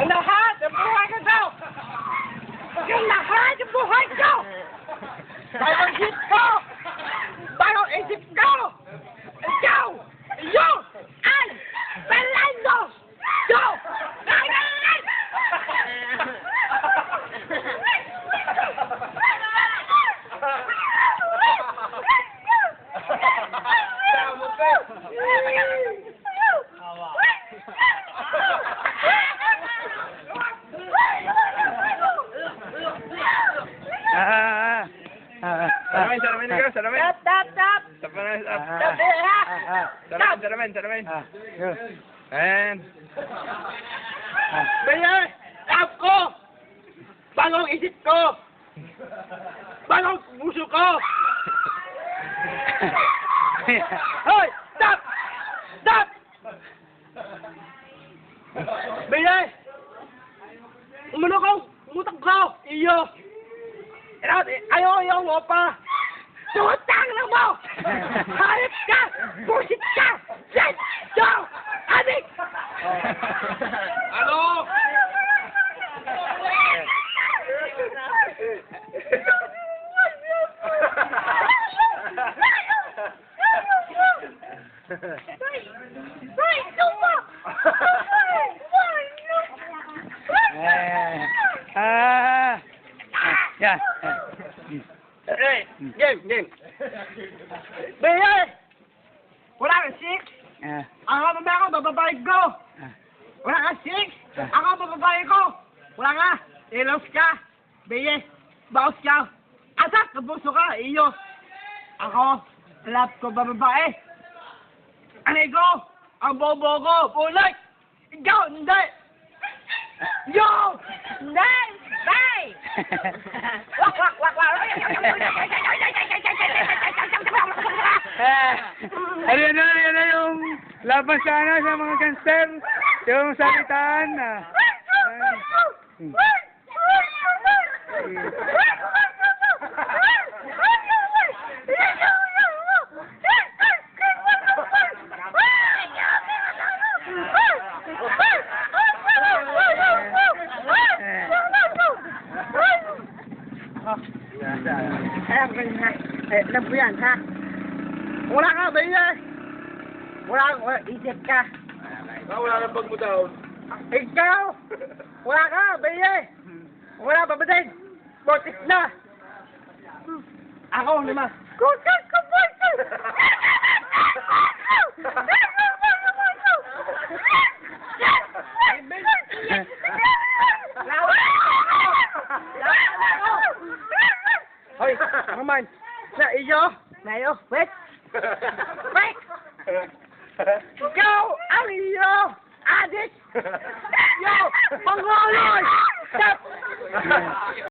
Lahat ng buhay ko daw! Yung lahat ng buhay ko! Bagong isip ko! Bagong isip ko! Ikaw! Yung! Ay! Fernando! Yo! Salamin ikaw, salamin. Tap! Salamin. And... Mayor! Tap ko! Bagong isip ko! Bagong puso ko! Hoy! Stop! Stop! Mayor! Umutok ko! Iyo! Ayaw mo pa! Tutang na mo! Hayop ka! Busit ka! Shit! Yo! Adik! Ano? Yeah. Hey, game. Mayor! Wala kang six? Ako mamaya ko, bababayad ko! Wala kang six? Ako bababayad ko! Wala ka! Ilos ka! Beye! Baos ka! Atak! Kabuso ka! Iyo! Ako! Lap ko bababae! Anay ko! Ang bobo ko! Pulag! Ikaw! Hindi! Yo! Hindi! Bye! Wak! Ano yung laban sana sa mga gangster, yung salitaan na. Alam ko yan, ha? Wala ka, Mayor! Wala isip ka. Wala nang bag mo daw. Ikaw! Wala ka, Mayor! Wala pa ba din? Botis na! Ako naman. Kusas ko, boys! Hoy, ako man. Sa iyo, nayo, wait. Wait! Ikaw ang iyo, adik! Yo, Mongoloid! Stop!